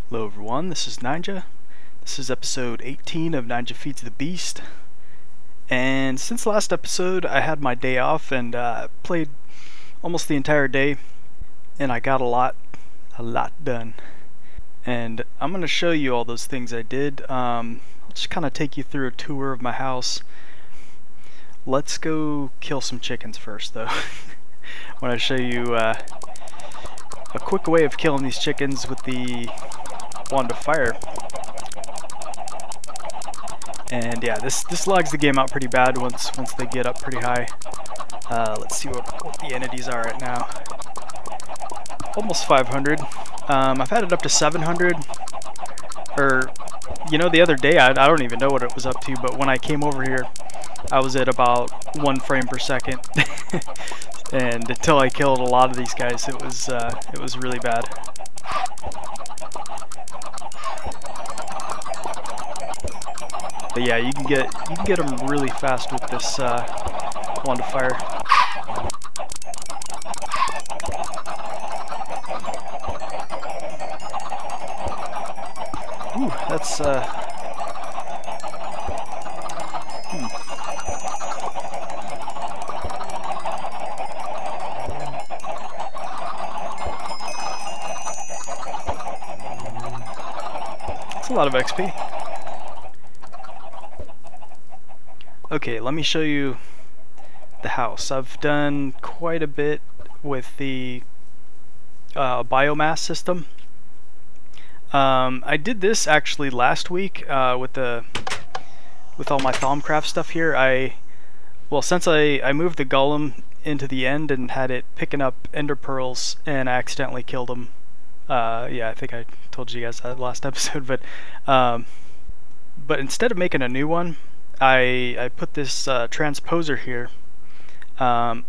Hello everyone, this is Ninja. This is episode 18 of Ninja Feeds the Beast. And since the last episode, I had my day off and played almost the entire day, and I got a lot done. And I'm going to show you all those things I did. I'll just kind of take you through a tour of my house. Let's go kill some chickens first, though. I want to show you a quick way of killing these chickens with the wand of fire. And yeah, this lags the game out pretty bad once they get up pretty high. Let's see what the entities are right now. Almost 500. I've had it up to 700. Or, you know, the other day I don't even know what it was up to, but when I came over here, I was at about 1 frame per second. And until I killed a lot of these guys, it was really bad. But yeah, you can get them really fast with this wand of fire. Ooh, that's That's a lot of XP. Okay, let me show you the house. I've done quite a bit with the biomass system. I did this actually last week with all my Thaumcraft stuff here. Since I moved the golem into the end and had it picking up ender pearls, and I accidentally killed him. Yeah, I think I told you guys that last episode, but instead of making a new one, I put this transposer here, and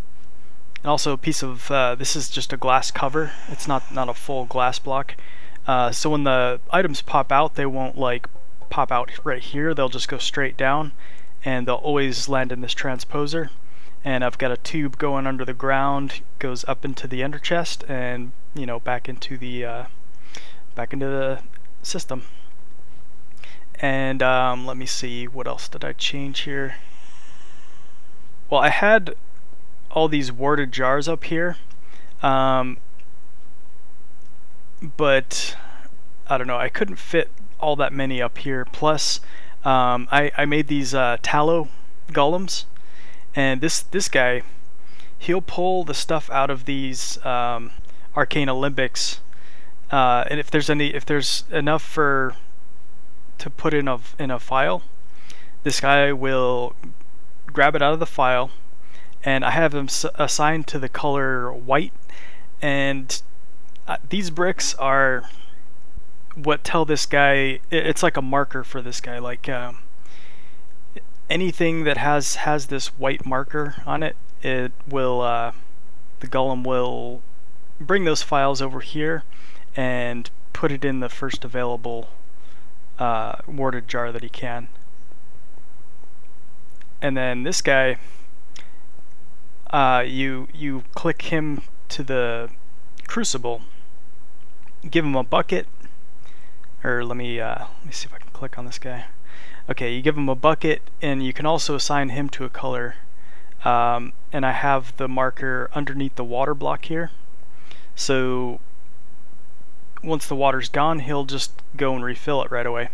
also a piece of this is just a glass cover. It's not a full glass block, so when the items pop out, they won't like pop out right here. They'll just go straight down, and they'll always land in this transposer. And I've got a tube going under the ground, goes up into the ender chest, and you know, back into the system. And let me see, what else did I change here? Well, I had all these warded jars up here, but I don't know, I couldn't fit all that many up here. Plus, I made these tallow golems, and this guy, he'll pull the stuff out of these arcane alembics, and if there's enough to put in a file, this guy will grab it out of the file, and I have him assigned to the color white. And these bricks are what tell this guy, it's like a marker for this guy. Like anything that has this white marker on it, it will the golem will bring those files over here and put it in the first available warded jar that he can. And then this guy, you click him to the crucible, give him a bucket, or let me see if I can click on this guy. Okay, you give him a bucket, and you can also assign him to a color. And I have the marker underneath the water block here, so once the water's gone, he'll just go and refill it right away.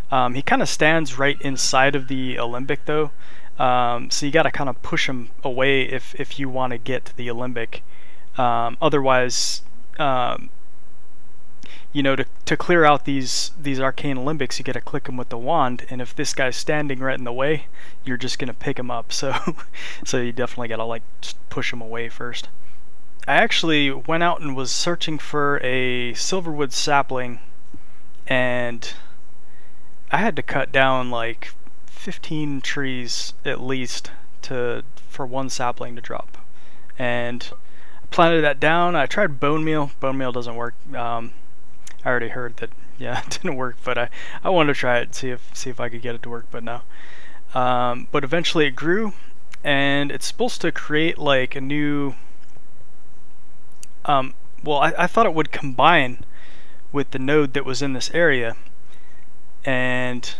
He kind of stands right inside of the alembic though, so you gotta kind of push him away if you want to get to the alembic. Otherwise, you know, to clear out these arcane alembics, you gotta click him with the wand, and if this guy's standing right in the way, you're just gonna pick him up. So you definitely gotta like just push him away first. I actually went out and was searching for a silverwood sapling, and I had to cut down like 15 trees at least for one sapling to drop. And I planted that down. I tried bone meal. Bone meal doesn't work. I already heard that, yeah, it didn't work, but I wanted to try it and see if I could get it to work, but no. But eventually it grew, and it's supposed to create like a new well, I thought it would combine with the node that was in this area, and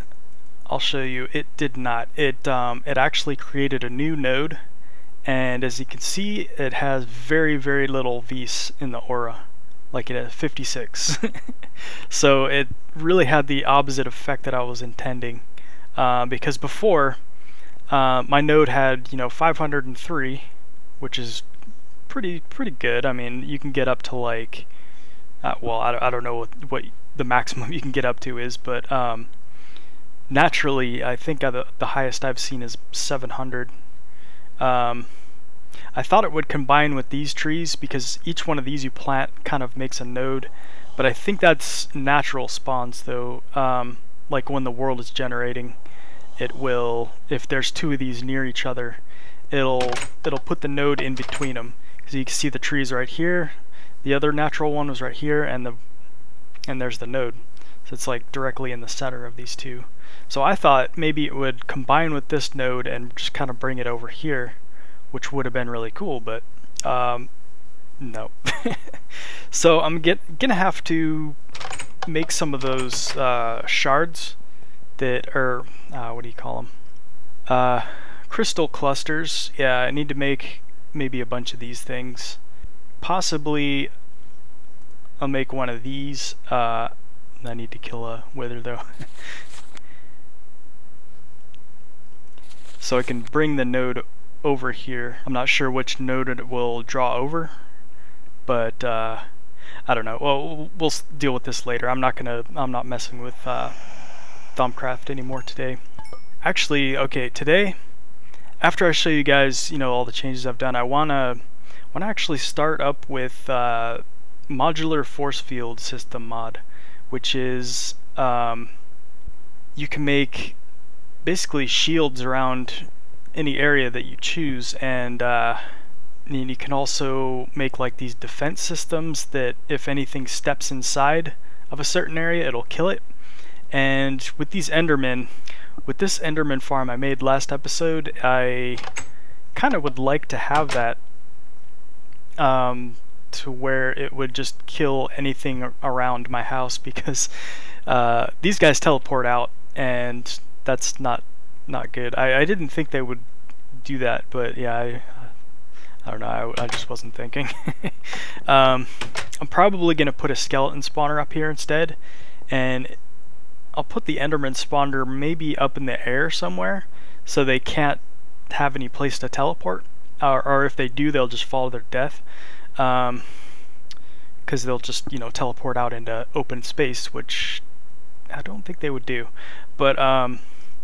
I'll show you, it did not. It actually created a new node, and as you can see, it has very, very little vis in the aura, like it has 56. So it really had the opposite effect that I was intending, because before my node had 503, which is pretty good. I mean, you can get up to like well, I don't know what the maximum you can get up to is, but naturally I think the highest I've seen is 700. I thought it would combine with these trees because each one of these you plant kind of makes a node, but I think that's natural spawns though. Like when the world is generating, it will, if there's two of these near each other, it'll put the node in between them. Because you can see the trees right here, the other natural one was right here, and there's the node. So it's like directly in the center of these two. So I thought maybe it would combine with this node and just kind of bring it over here, which would have been really cool, but no. So I'm gonna have to make some of those shards that are, what do you call them? Crystal clusters. Yeah, I need to make maybe a bunch of these things. Possibly I'll make one of these. I need to kill a wither though. So I can bring the node over here. I'm not sure which node it will draw over, but I don't know. Well, we'll deal with this later. I'm not messing with Thaumcraft anymore today. Actually, okay, today, after I show you guys, all the changes I've done, I wanna actually start up with Modular force field system mod, which is you can make basically shields around any area that you choose, and you can also make like these defense systems that if anything steps inside of a certain area, it'll kill it. And with these Endermen, with this Enderman farm I made last episode, I kind of would like to have that to where it would just kill anything around my house, because these guys teleport out, and that's not good. I didn't think they would do that, but yeah, I don't know, I just wasn't thinking. I'm probably gonna put a skeleton spawner up here instead, and I'll put the Enderman spawner maybe up in the air somewhere, so they can't have any place to teleport, or if they do, they'll just fall to their death, because they'll just teleport out into open space, which I don't think they would do. But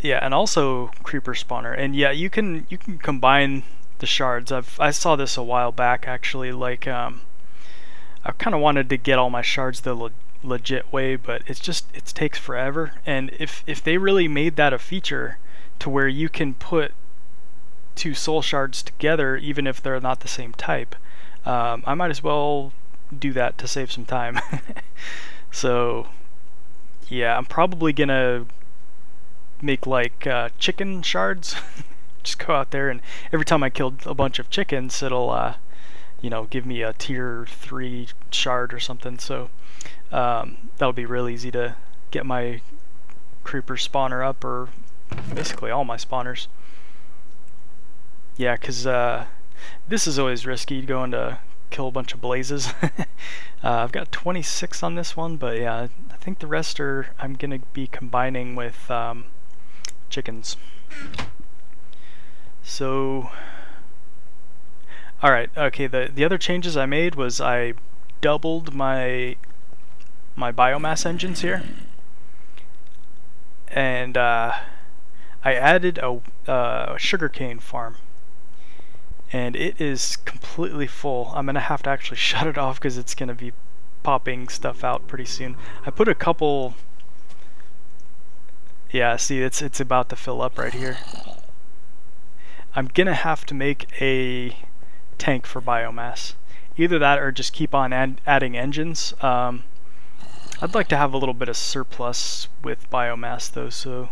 yeah, and also creeper spawner, and yeah, you can combine the shards. I saw this a while back actually. Like I kind of wanted to get all my shards the legit way, but it takes forever. And if they really made that a feature to where you can put two soul shards together even if they're not the same type, I might as well do that to save some time. So yeah, I'm probably gonna make like chicken shards. Just go out there, and every time I killed a bunch of chickens, it'll give me a tier 3 shard or something. So that'll be real easy to get my creeper spawner up, or basically all my spawners. Yeah, because this is always risky, going to kill a bunch of blazes. I've got 26 on this one, but yeah, I think the rest I'm going to be combining with chickens. So, alright, okay, the other changes I made was I doubled my biomass engines here, and I added a sugarcane farm, and it is completely full. I'm gonna have to actually shut it off because it's gonna be popping stuff out pretty soon. I put a couple, yeah, see, it's about to fill up right here. I'm gonna have to make a tank for biomass. Either that or just keep on adding engines. I'd like to have a little bit of surplus with biomass though, so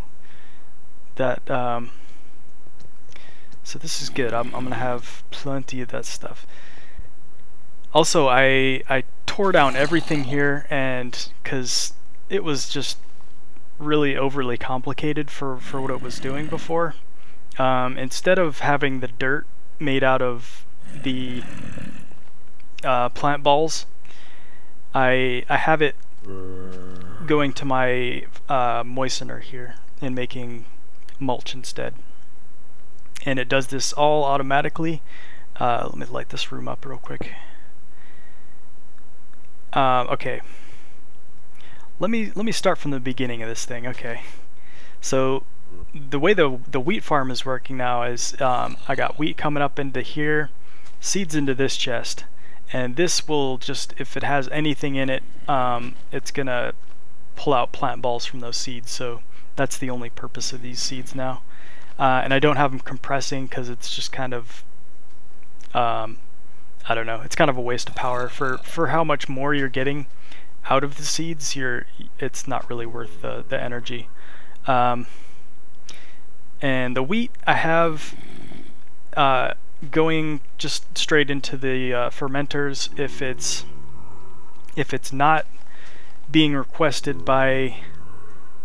that so this is good. I'm gonna have plenty of that stuff. Also, I tore down everything here, and because it was just really overly complicated for what it was doing before. Instead of having the dirt made out of the plant balls, I have it going to my moistener here and making mulch instead. And it does this all automatically. Let me light this room up real quick. Okay. Let me start from the beginning of this thing. Okay. So the way the wheat farm is working now is I got wheat coming up into here, seeds into this chest, and this will just, if it has anything in it, it's gonna pull out plant balls from those seeds. So that's the only purpose of these seeds now. And I don't have them compressing because it's just kind of I don't know, it's kind of a waste of power for how much more you're getting out of the seeds. It's not really worth the energy. And the wheat I have going just straight into the fermenters if it's not being requested by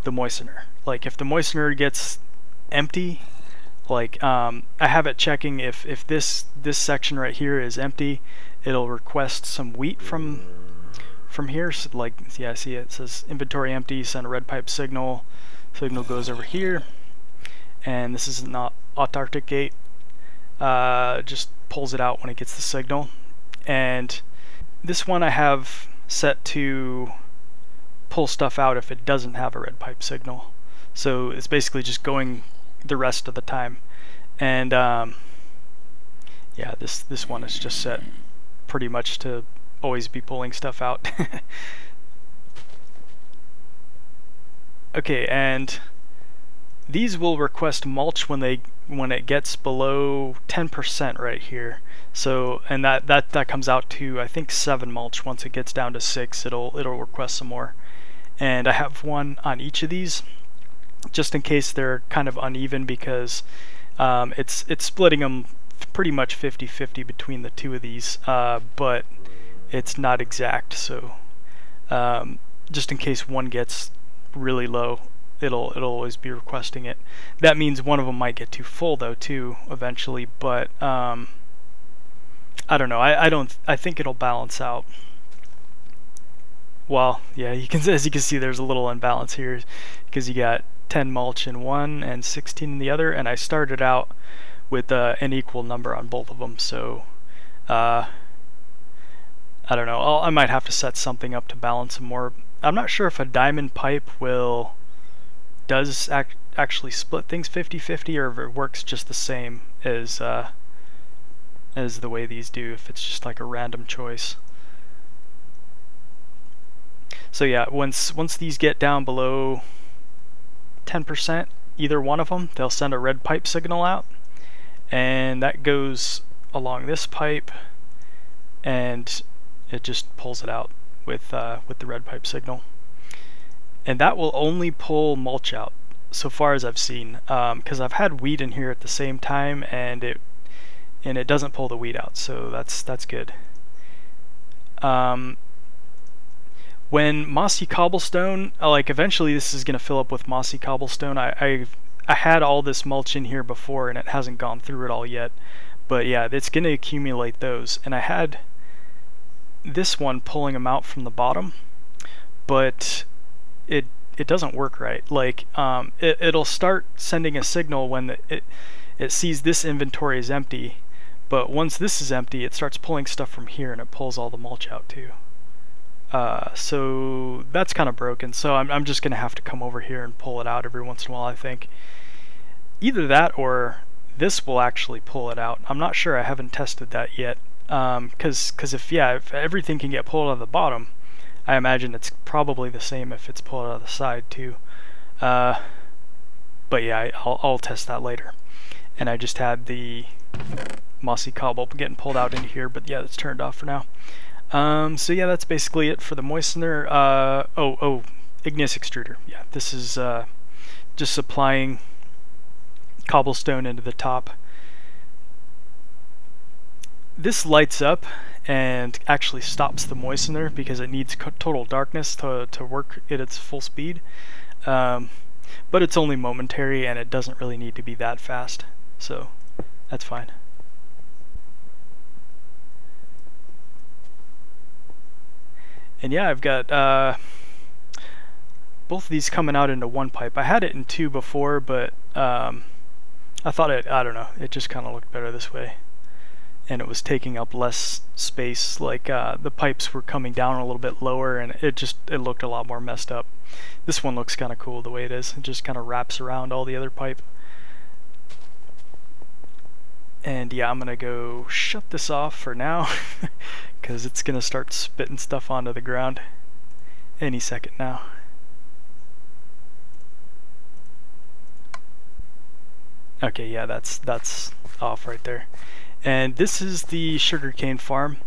the moistener. Like if the moistener gets empty, like I have it checking if this section right here is empty, it'll request some wheat from here. So like, yeah, see it says inventory empty, send a red pipe signal. Signal goes over here, and this is not autarkic gate. Just pulls it out when it gets the signal. And this one I have set to pull stuff out if it doesn't have a red pipe signal. So it's basically just going the rest of the time. And yeah, this one is just set pretty much to always be pulling stuff out. Okay, and these will request mulch when it gets below 10% right here. So, and that comes out to, I think, 7 mulch. Once it gets down to 6, it'll request some more. And I have one on each of these, just in case they're kind of uneven, because it's splitting them pretty much 50-50 between the two of these, but it's not exact. So just in case one gets really low, it'll always be requesting it. That means one of them might get too full though too eventually, but I don't know. I think it'll balance out. Well, yeah, as you can see, there's a little imbalance here because you got 10 mulch in one and 16 in the other, and I started out with an equal number on both of them. So I don't know. I might have to set something up to balance them more. I'm not sure if a diamond pipe does actually split things 50-50, or if it works just the same as the way these do, if it's just like a random choice. So yeah, once these get down below 10%, either one of them, they'll send a red pipe signal out, and that goes along this pipe, and it just pulls it out with the red pipe signal. And that will only pull mulch out, so far as I've seen, because I've had wheat in here at the same time, and it doesn't pull the wheat out, so that's good. When mossy cobblestone, like eventually this is going to fill up with mossy cobblestone. I had all this mulch in here before, and it hasn't gone through it all yet, but yeah, it's going to accumulate those. And I had this one pulling them out from the bottom, but it doesn't work right. Like it'll start sending a signal when it sees this inventory is empty, but once this is empty, it starts pulling stuff from here, and it pulls all the mulch out too. So that's kind of broken, so I'm just gonna have to come over here and pull it out every once in a while. I think either that or this will actually pull it out. I'm not sure, I haven't tested that yet, because if everything can get pulled out of the bottom, I imagine it's probably the same if it's pulled out of the side too. But yeah, I'll test that later. And I just had the mossy cobble getting pulled out into here, but yeah, it's turned off for now. So yeah, that's basically it for the moistener. Igneous extruder. Yeah, this is just supplying cobblestone into the top. This lights up, and actually stops the Moistener because it needs total darkness to work at its full speed. But it's only momentary and it doesn't really need to be that fast, so that's fine. And yeah, I've got both of these coming out into one pipe. I had it in two before, but I thought I don't know, it just kind of looked better this way. And it was taking up less space, like the pipes were coming down a little bit lower, and it looked a lot more messed up. This one looks kind of cool the way it is. It just kind of wraps around all the other pipe. And yeah, I'm gonna go shut this off for now because it's gonna start spitting stuff onto the ground any second now. Okay, yeah, that's off right there. And this is the sugarcane farm.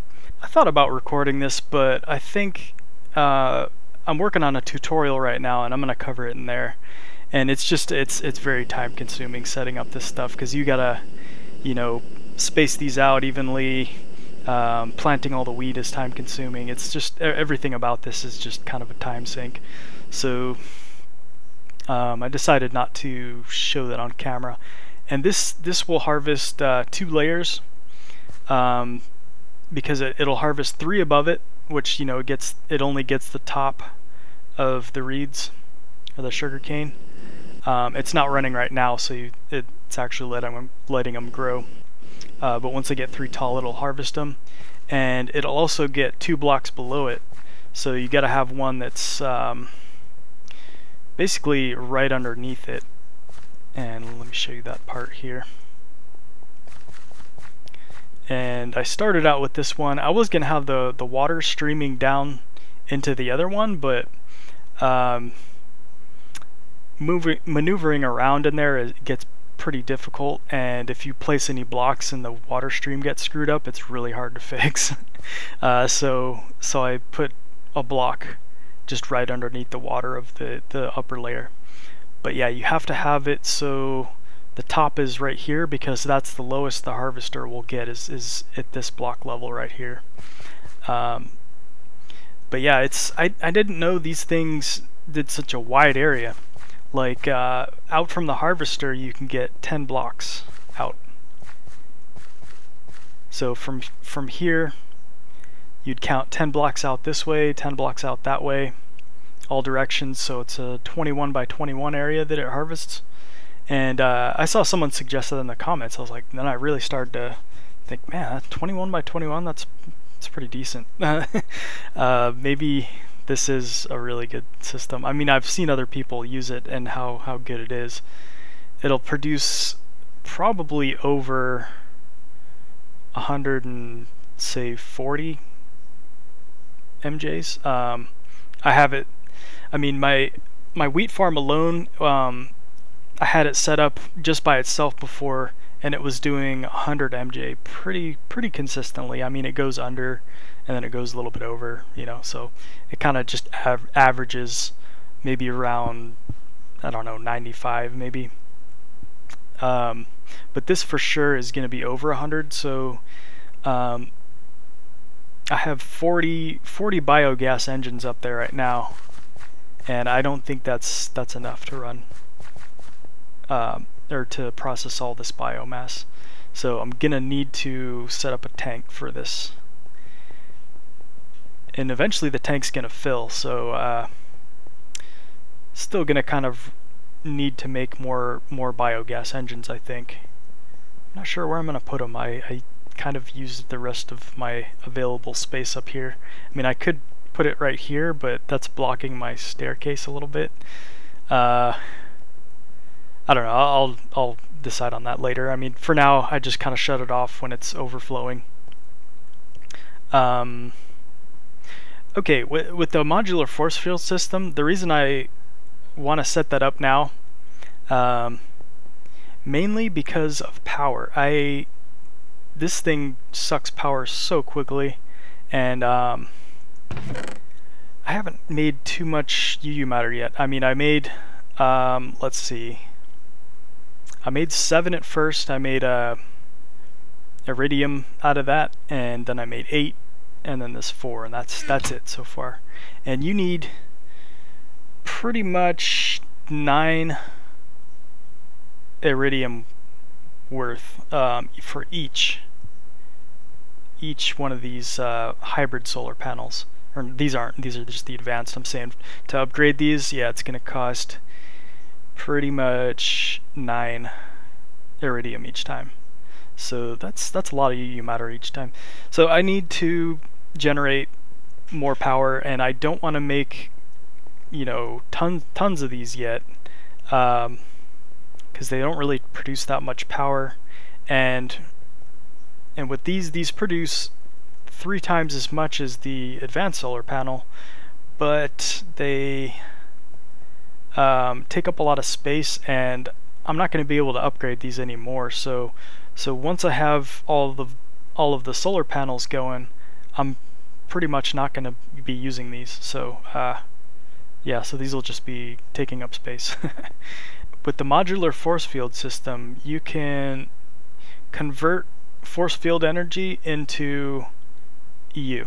I thought about recording this, but I think I'm working on a tutorial right now, and I'm gonna cover it in there. And it's very time consuming setting up this stuff because you gotta, you know, space these out evenly. Planting all the wheat is time consuming. It's just everything about this is just kind of a time sink. So I decided not to show that on camera. And this will harvest 2 layers because it'll harvest 3 above it, which, you know, it only gets the top of the reeds or the sugar cane. It's not running right now, so it's actually letting them grow. But once they get 3 tall, it'll harvest them, and it'll also get 2 blocks below it. So you got to have one that's basically right underneath it. And let me show you that part here. And I started out with this one. I was gonna have the water streaming down into the other one, but maneuvering around in there, it gets pretty difficult, and if you place any blocks and the water stream gets screwed up, it's really hard to fix. So I put a block just right underneath the water of the upper layer. But yeah, you have to have it so the top is right here, because that's the lowest the harvester will get is at this block level right here. But yeah, I didn't know these things did such a wide area. Like out from the harvester you can get 10 blocks out. So from here you'd count 10 blocks out this way, 10 blocks out that way, all directions. So it's a 21 by 21 area that it harvests. And I saw someone suggest that in the comments. I was like, then I really started to think, man, 21 by 21, that's pretty decent. Maybe this is a really good system. I mean, I've seen other people use it and how good it is. It'll produce probably over 140 MJs. I have it. I mean, my wheat farm alone, I had it set up just by itself before, and it was doing 100 MJ pretty consistently. I mean, it goes under and then it goes a little bit over, you know, so it kind of just averages maybe around, I don't know, 95 maybe. But this for sure is going to be over 100, so I have 40 biogas engines up there right now, and I don't think that's enough to run or to process all this biomass. So I'm gonna need to set up a tank for this, and eventually the tank's gonna fill, so still gonna kind of need to make more biogas engines, I think. I'm not sure where I'm gonna put them. I kind of used the rest of my available space up here. I mean, I could put it right here, but that's blocking my staircase a little bit. I don't know, I'll decide on that later. I mean, for now, I just kind of shut it off when it's overflowing. Okay, with the modular force field system, the reason I want to set that up now, mainly because of power. This thing sucks power so quickly, and I haven't made too much UU matter yet. I mean, I made, let's see, I made 7 at first. I made iridium out of that, and then I made 8 and then this 4, and that's it so far. And you need pretty much 9 iridium worth for each one of these hybrid solar panels. Or these are just the advanced. I'm saying to upgrade these, yeah, it's going to cost pretty much 9 iridium each time. So that's a lot of UU matter each time. So I need to generate more power, and I don't want to make, you know, tons of these yet, because they don't really produce that much power, and with these produce 3 times as much as the advanced solar panel, but they take up a lot of space, and I'm not going to be able to upgrade these anymore. So once I have all of the solar panels going, I'm pretty much not going to be using these. So yeah, so these will just be taking up space. With the modular force field system, you can convert force field energy into EU,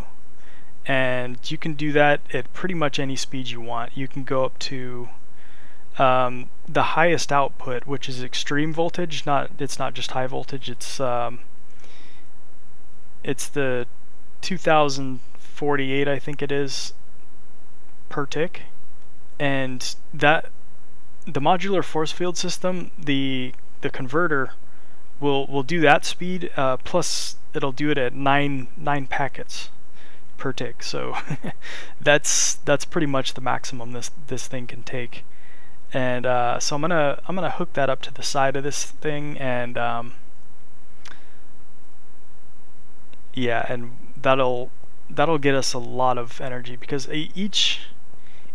and you can do that at pretty much any speed you want. You can go up to the highest output, which is extreme voltage. It's not just high voltage. It's the 2048, I think it is, per tick. And that the modular force field system, the converter will do that speed, plus it'll do it at 9 packets per tick. So that's pretty much the maximum this thing can take. And so I'm gonna hook that up to the side of this thing, and yeah, and that'll get us a lot of energy, because each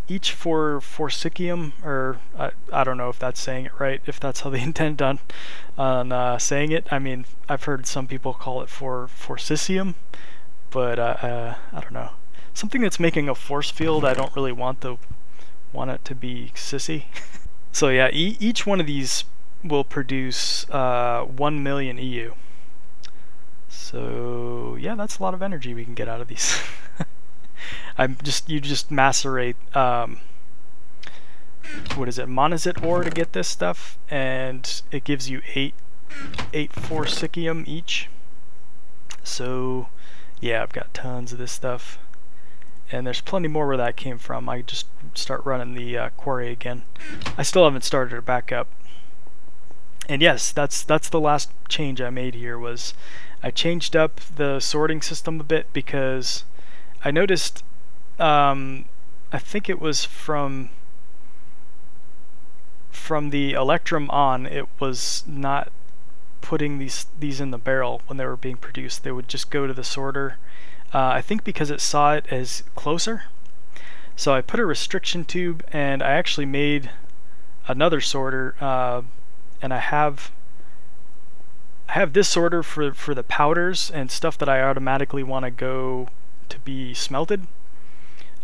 forcicium, or I don't know if that's saying it right, if that's how they intend on saying it. I mean, I've heard some people call it forcicium, but I don't know. Something that's making a force field, I don't really want it to be sissy. So yeah, each one of these will produce 1 million EU. So yeah, that's a lot of energy we can get out of these. You just macerate what is it, monazite ore to get this stuff, and it gives you 8 forcicium each. So yeah, I've got tons of this stuff, and there's plenty more where that came from. I just start running the quarry again. I still haven't started it back up. And yes, that's the last change I made here. Was I changed up the sorting system a bit, because I noticed, I think it was from the Electrum on, it was not putting these in the barrel when they were being produced. They would just go to the sorter, I think because it saw it as closer. So I put a restriction tube, and I actually made another sorter, and I have this sorter for the powders and stuff that I automatically want to go to be smelted.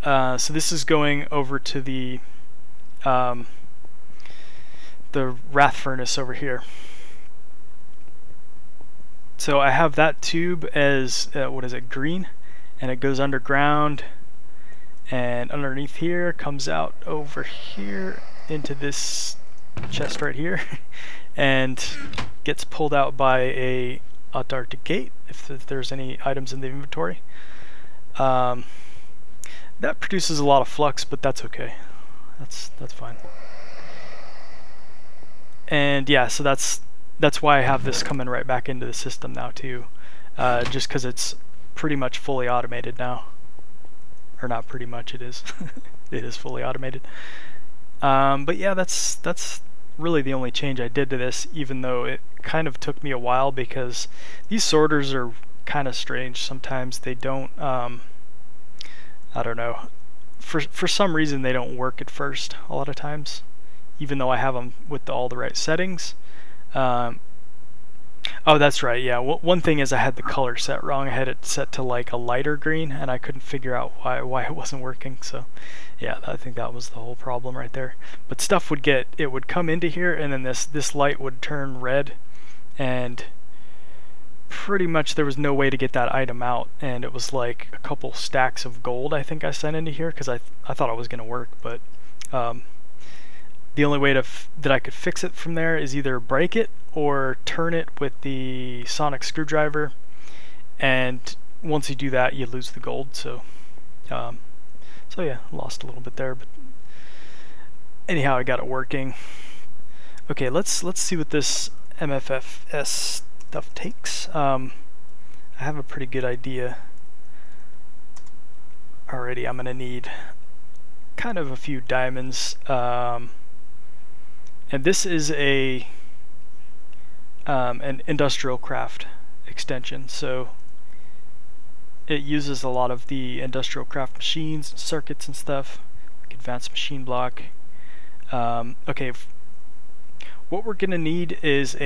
So this is going over to the wrath furnace over here. So I have that tube as what is it, green, and it goes underground, and underneath here comes out over here into this chest right here, and gets pulled out by a Antarctic gate if there's any items in the inventory. That produces a lot of flux, but that's okay. That's fine. And yeah, so that's why I have this coming right back into the system now too, just because it's pretty much fully automated now. Or not pretty much, it is. It is fully automated. But yeah, that's really the only change I did to this, even though it kind of took me a while, because these sorters are kind of strange. Sometimes they don't, I don't know, for some reason they don't work at first a lot of times, even though I have them with all the right settings. Oh, that's right, yeah. One thing is I had the color set wrong. I had it set to like a lighter green, and I couldn't figure out why it wasn't working. So yeah, I think that was the whole problem right there. But stuff would come into here, and then this light would turn red, and pretty much there was no way to get that item out, and it was like a couple stacks of gold I think I sent into here because I thought it was going to work, but the only way that I could fix it from there is either break it or turn it with the sonic screwdriver, and once you do that you lose the gold. So so yeah, lost a little bit there, but anyhow I got it working. Okay, let's see what this MFFS stuff takes. I have a pretty good idea already. I'm gonna need kind of a few diamonds, and this is an industrial craft extension, so it uses a lot of the industrial craft machines and circuits and stuff, like advanced machine block. Okay, what we're gonna need is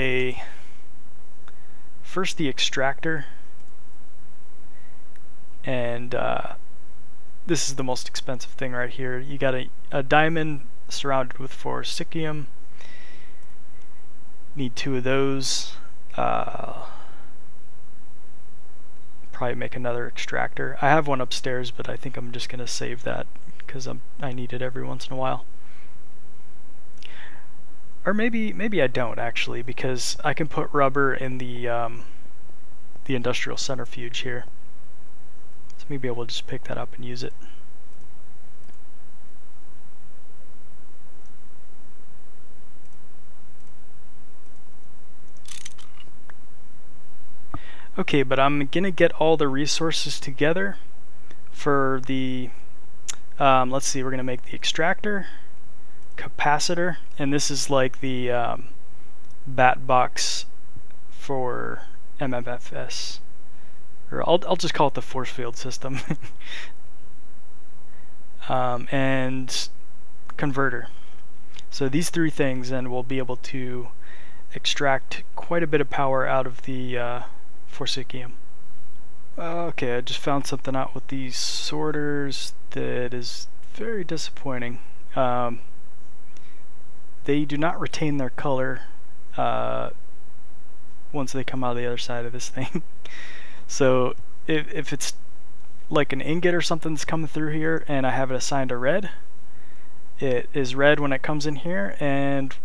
first the extractor, and this is the most expensive thing right here. You got a diamond surrounded with forcicium. Need 2 of those. Probably make another extractor. I have one upstairs, but I think I'm just gonna save that because I need it every once in a while. Or maybe I don't actually, because I can put rubber in the industrial centrifuge here. So maybe I will just pick that up and use it. Okay, but I'm gonna get all the resources together for the let's see, we're gonna make the extractor, capacitor, and this is like the bat box for MFFS, or I'll just call it the force field system. And converter. So these 3 things, and we'll be able to extract quite a bit of power out of the forcicium. Okay, I just found something out with these sorters that is very disappointing. They do not retain their color once they come out of the other side of this thing. So if it's like an ingot or something that's coming through here and I have it assigned to red, it is red when it comes in here, and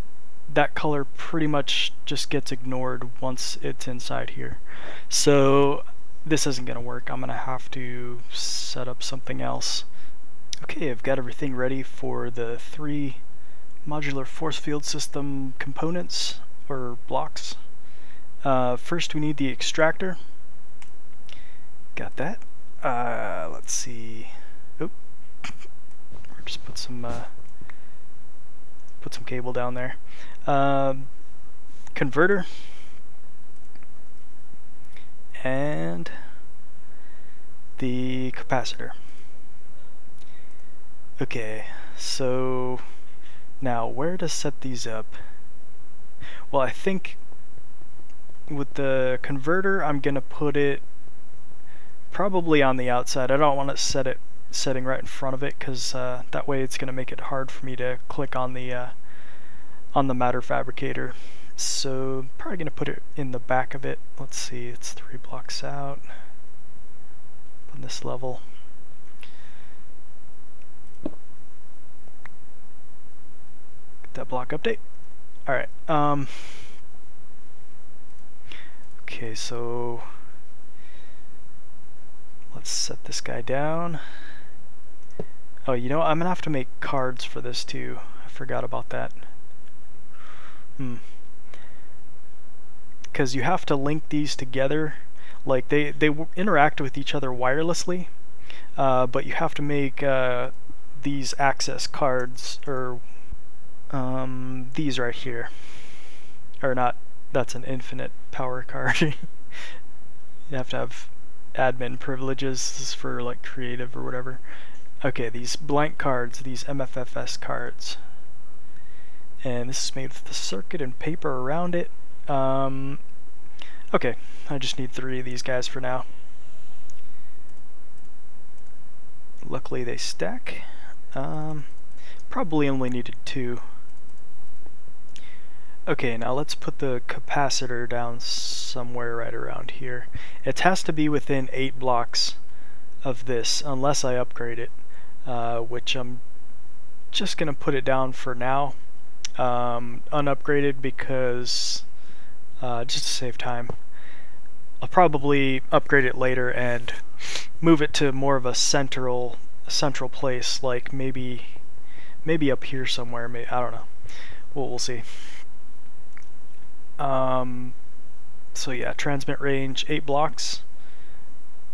that color pretty much just gets ignored once it's inside here. So this isn't going to work. I'm going to have to set up something else. Okay, I've got everything ready for the 3 modular force field system components, or blocks. First we need the extractor. Got that. Let's see. Oh, just put some cable down there. Converter, and the capacitor. Okay, so now where to set these up? Well, I think with the converter I'm gonna put it probably on the outside. I don't want to setting right in front of it, because that way it's gonna make it hard for me to click on the matter fabricator. So probably gonna put it in the back of it. Let's see, it's 3 blocks out on this level. Get that block update. Alright, okay, so let's set this guy down. Oh, you know, I'm gonna have to make cards for this too. I forgot about that. Because you have to link these together. Like they interact with each other wirelessly, but you have to make these access cards, or these right here, or not. That's an infinite power card. You have to have admin privileges. This is for like creative or whatever. Okay, these blank cards, these MFFS cards, and this is made with the circuit and paper around it. Okay, I just need 3 of these guys for now. Luckily they stack. Probably only needed 2. Okay, now let's put the capacitor down somewhere right around here. It has to be within 8 blocks of this unless I upgrade it, which I'm just gonna put it down for now, unupgraded, because just to save time. I'll probably upgrade it later and move it to more of a central place, like maybe up here somewhere. Maybe, I don't know. We'll see. So yeah, transmit range 8 blocks.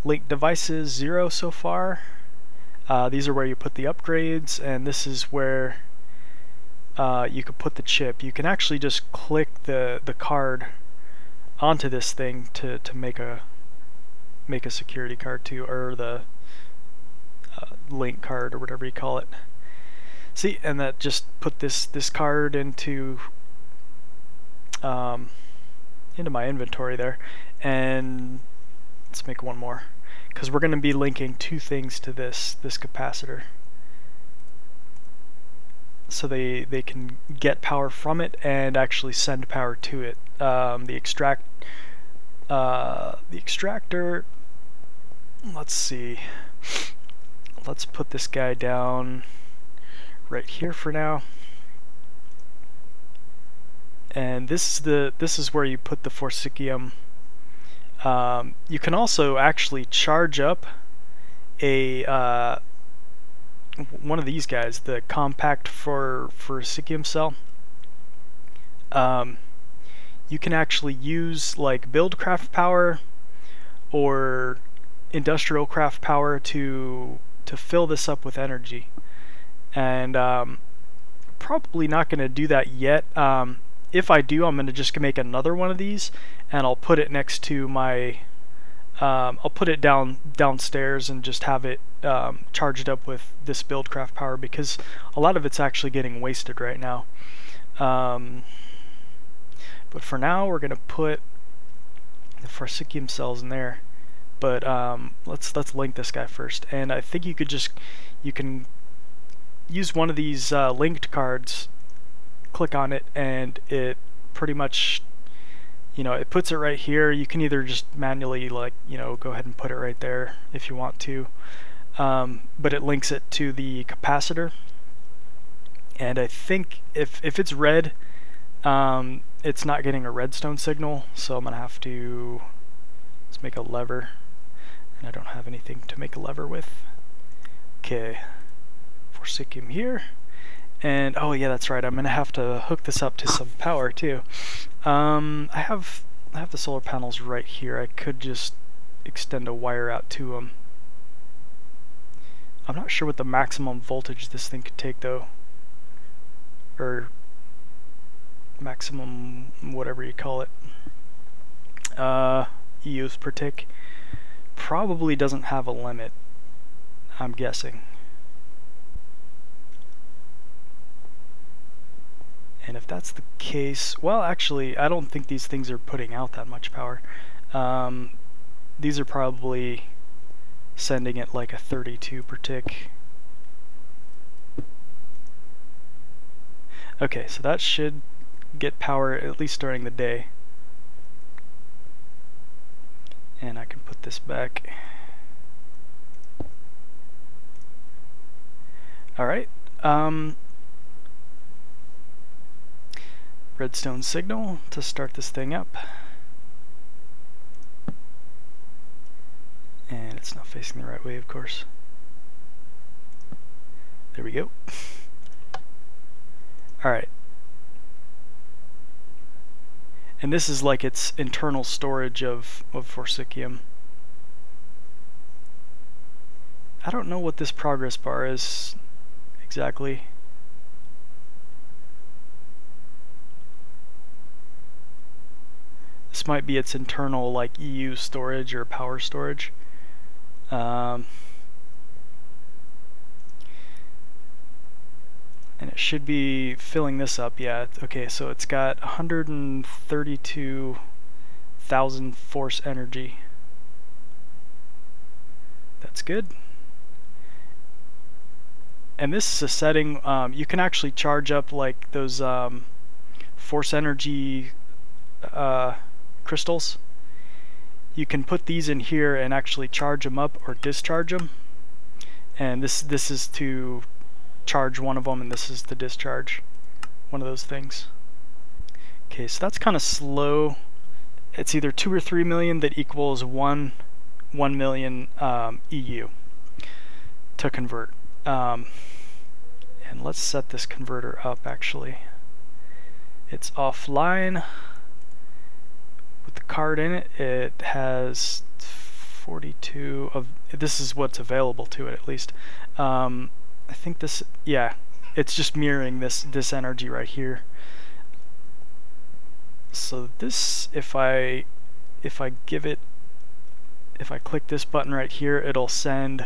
Link devices 0 so far. These are where you put the upgrades, and this is where you could put the chip. You can actually just click the card onto this thing to make a security card too, or the link card, or whatever you call it. See, and that just put this card into my inventory there. And let's make one more, because we're going to be linking 2 things to this capacitor, so they can get power from it and actually send power to it. The extractor, let's see, let's put this guy down right here for now. And this is where you put the forcicium. You can also actually charge up a one of these guys, the compact forcicium cell. You can actually use like buildcraft power or industrial craft power to fill this up with energy. And probably not going to do that yet. If I do, I'm going to just make another one of these, and I'll put it next to my I'll put it downstairs and just have it charged up with this buildcraft power, because a lot of it's actually getting wasted right now. But for now, we're going to put the forcicium cells in there. But let's link this guy first, and I think you can use one of these linked cards, click on it, and it pretty much, it puts it right here. You can either just manually, like, go ahead and put it right there if you want to, but it links it to the capacitor. And I think if it's red, it's not getting a redstone signal, so I'm gonna have to, let's make a lever, and I don't have anything to make a lever with. Okay, forcicium here. And oh yeah, that's right, I'm gonna have to hook this up to some power too. I have the solar panels right here. I could just extend a wire out to them. I'm not sure what the maximum voltage this thing could take though, or maximum whatever you call it. EUs per tick probably doesn't have a limit, I'm guessing. And if that's the case, well, actually, I don't think these things are putting out that much power. These are probably sending it like a 32 per tick. Okay, so that should get power at least during the day. And I can put this back. Alright. Redstone signal to start this thing up. And it's not facing the right way, of course. There we go. Alright. And this is like its internal storage of forcicium. I don't know what this progress bar is exactly. This might be its internal like EU storage or power storage. And it should be filling this up. Yeah, okay, so it's got 132,000 force energy. That's good. And this is a setting, you can actually charge up like those force energy crystals. You can put these in here and actually charge them up or discharge them. And this is to charge one of them, and this is to discharge one of those things. Okay, so that's kind of slow. It's either 2 or 3 million that equals 1 million EU to convert. And let's set this converter up actually. It's offline. With the card in it, it has 42 of, this is what's available to it at least. I think this, yeah, it's just mirroring this energy right here. So this, if I click this button right here, it'll send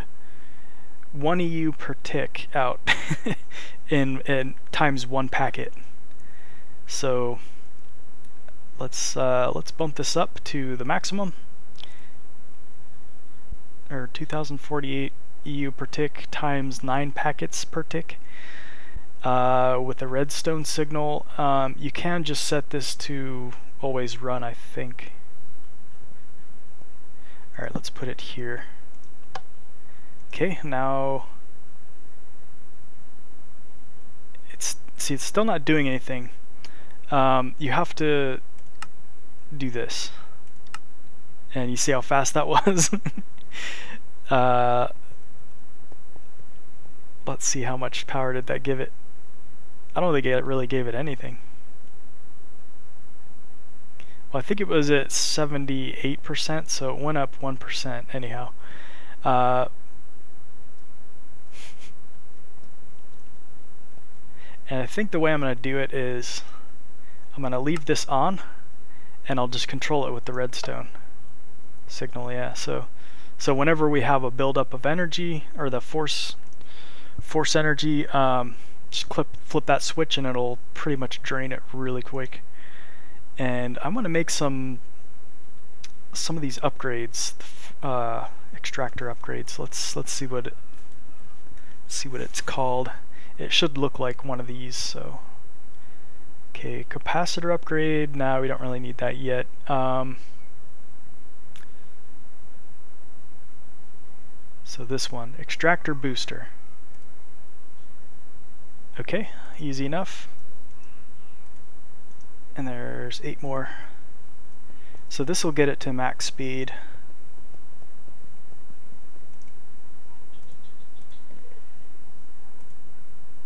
1 EU per tick out in times 1 packet. So let's bump this up to the maximum, or 2048 EU per tick times 9 packets per tick. With the redstone signal, you can just set this to always run, I think. Alright, let's put it here. Okay, now it's still not doing anything. You have to do this, and you see how fast that was. Let's see, how much power did that give it? I don't think it really gave it anything. Well, I think it was at 78%, so it went up 1% anyhow. And I think the way I'm going to do it is I'm going to leave this on, and I'll just control it with the redstone signal. Yeah, so whenever we have a buildup of energy, or the force energy, just flip that switch and it'll pretty much drain it really quick. And I'm going to make some of these upgrades, extractor upgrades. Let's see what it's called. It should look like one of these. So okay, capacitor upgrade. Now we don't really need that yet. So this one, extractor booster. Okay, easy enough. And there's 8 more. So this will get it to max speed.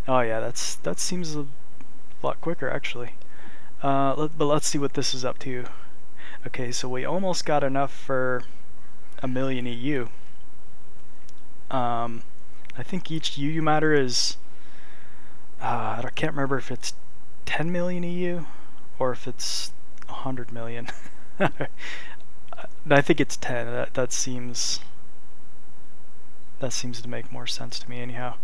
Oh yeah, that seems a lot quicker actually. But let's see what this is up to. Okay, so we almost got enough for 1 million EU. I think each EU matter is, I can't remember if it's 10 million EU or if it's 100 million. I think it's 10. That seems to make more sense to me anyhow.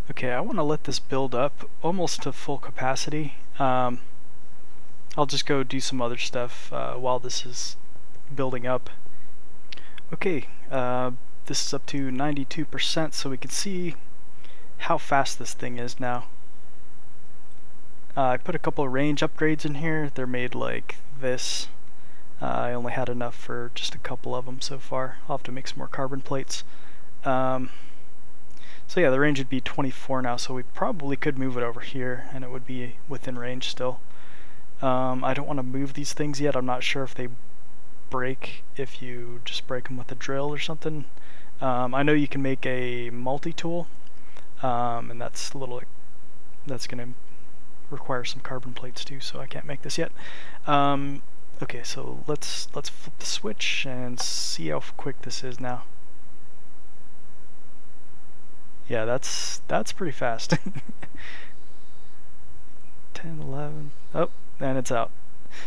Okay, I want to let this build up almost to full capacity. I'll just go do some other stuff while this is building up. Okay, this is up to 92%, so we can see how fast this thing is now. I put a couple of range upgrades in here. They're made like this. I only had enough for just a couple of them so far. I'll have to make some more carbon plates. So yeah, the range would be 24 now, so we probably could move it over here and it would be within range still. I don't want to move these things yet. I'm not sure if they break if you just break them with a drill or something. I know you can make a multi-tool, and that's going to require some carbon plates too, so I can't make this yet. Okay, so let's flip the switch and see how quick this is now. Yeah, that's pretty fast. 10, 11, oh, and it's out.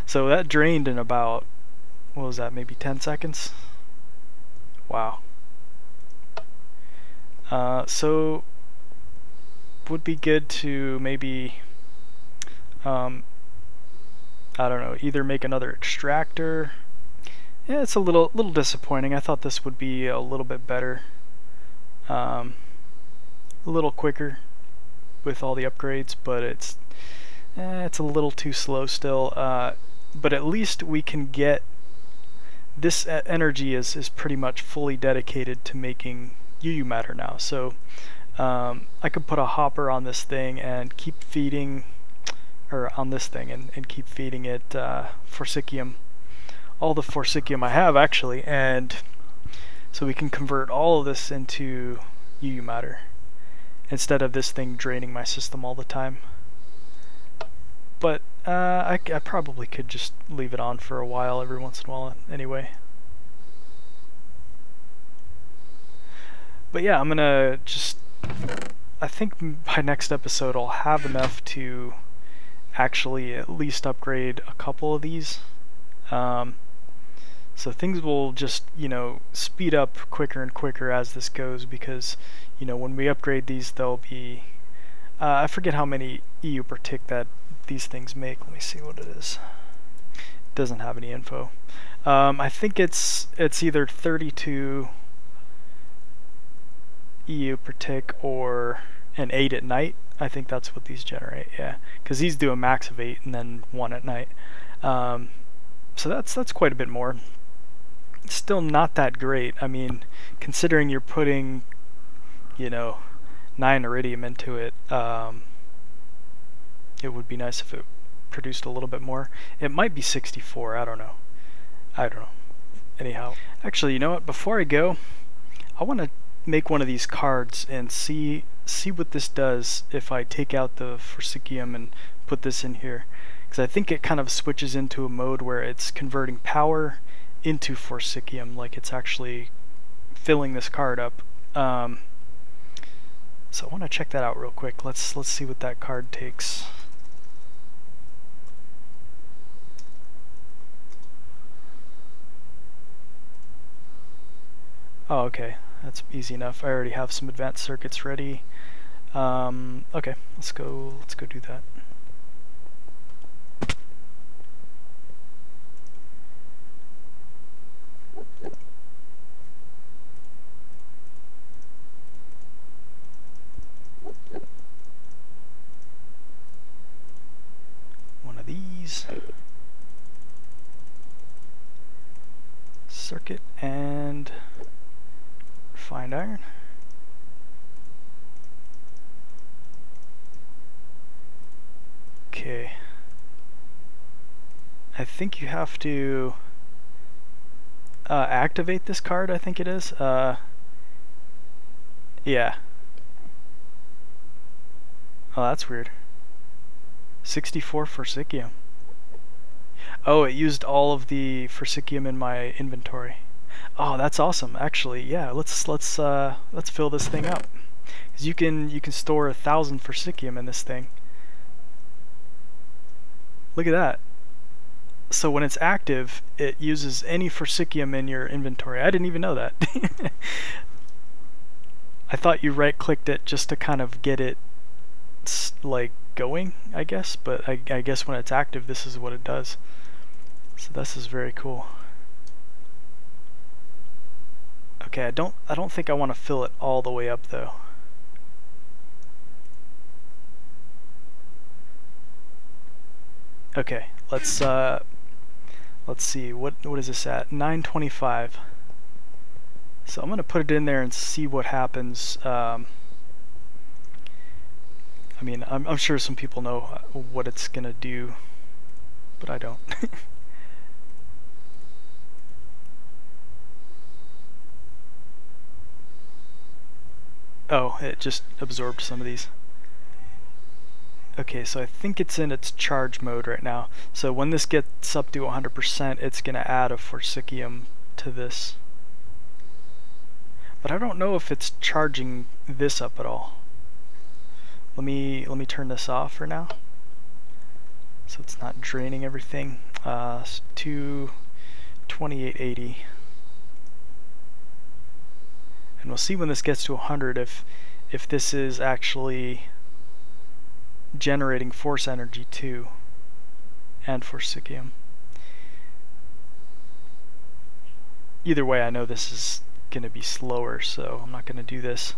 So that drained in about, what was that, maybe 10 seconds? Wow. So would be good to maybe, I don't know, either make another extractor. Yeah, it's a little disappointing. I thought this would be a little bit better, a little quicker. with all the upgrades, but it's a little too slow still. But at least we can get this energy is pretty much fully dedicated to making UU matter now. So I could put a hopper on this thing and keep feeding, or on this thing and keep feeding it forcicium, all the forcicium I have actually, and so we can convert all of this into UU matter instead of this thing draining my system all the time. But I probably could just leave it on for a while every once in a while anyway. But yeah, I'm gonna just, I think by next episode I'll have enough to actually at least upgrade a couple of these. So things will just, you know, speed up quicker and quicker as this goes, because, you know, when we upgrade these, they'll be, I forget how many EU per tick that these things make. Let me see what it is. It doesn't have any info. I think it's either 32 EU per tick or an 8 at night. I think that's what these generate, yeah, because these do a max of 8 and then 1 at night. So that's quite a bit more. It's still not that great. I mean, considering you're putting, you know, 9 iridium into it, it would be nice if it produced a little bit more. It might be 64, I don't know. Anyhow, actually, you know what, before I go, I want to make one of these cards and see what this does if I take out the forcicium and put this in here, because I think it kind of switches into a mode where it's converting power into forcicium, like it's actually filling this card up. So I want to check that out real quick. Let's see what that card takes. Oh, okay, that's easy enough. I already have some advanced circuits ready. Okay, let's go do that. One of these. Circuit and refined iron. Okay. I think you have to activate this card, I think it is. Yeah. Oh, that's weird. 64 forcicium. Oh, it used all of the forcicium in my inventory. Oh, that's awesome. Actually, yeah, let's fill this thing up. 'Cause you can store 1,000 forcicium in this thing. Look at that. So when it's active, it uses any forcicium in your inventory. I didn't even know that. I thought you right-clicked it just to kind of get it like going, I guess, but I guess when it's active, this is what it does. So this is very cool. Okay, I don't think I want to fill it all the way up though. Okay, let's see, what is this at? 925. So I'm gonna put it in there and see what happens. I mean, I'm sure some people know what it's gonna do, but I don't. Oh, it just absorbed some of these. Okay, so I think it's in its charge mode right now. So when this gets up to 100%, it's going to add a forcicium to this. But I don't know if it's charging this up at all. Let me turn this off for now, so it's not draining everything. To 2880. And we'll see when this gets to 100 if this is actually generating force energy too, and forcicium. Either way, I know this is going to be slower, so I'm not going to do this.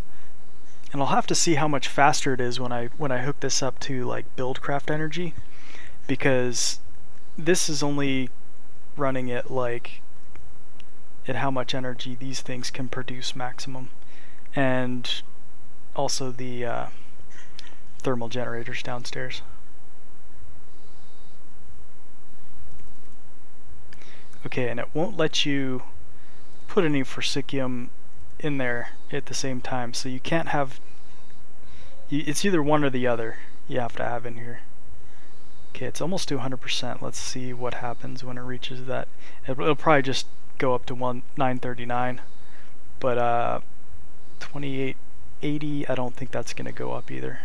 And I'll have to see how much faster it is when I hook this up to like Buildcraft energy, because this is only running at like at how much energy these things can produce maximum, and also the thermal generators downstairs. Okay, and it won't let you put any forcicium in there at the same time, so you can't have, it's either one or the other you have to have in here. Okay, it's almost to 100%. Let's see what happens when it reaches that. It'll probably just go up to 939, but 2880, I don't think that's going to go up either.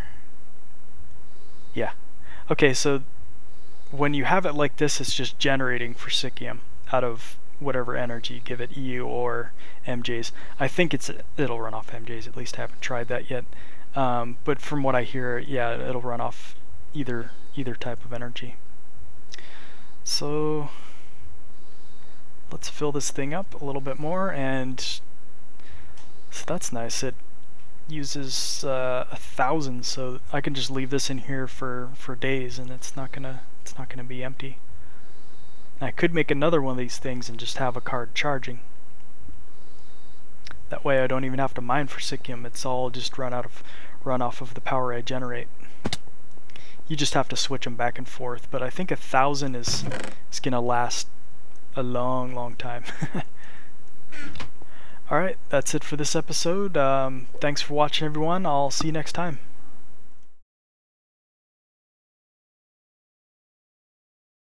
Yeah. Okay, so when you have it like this, it's just generating forcicium out of whatever energy you give it, EU or MJs. I think it'll run off MJs, at least I haven't tried that yet. But from what I hear, yeah, it'll run off either type of energy. So let's fill this thing up a little bit more, and so that's nice. It uses 1,000, so I can just leave this in here for days, and it's not gonna be empty. And I could make another one of these things and just have a card charging. That way I don't even have to mine forcicium. It's all just run off of the power I generate. You just have to switch them back and forth, but I think 1,000 is gonna last a long time. Alright, that's it for this episode. Thanks for watching, everyone. I'll see you next time.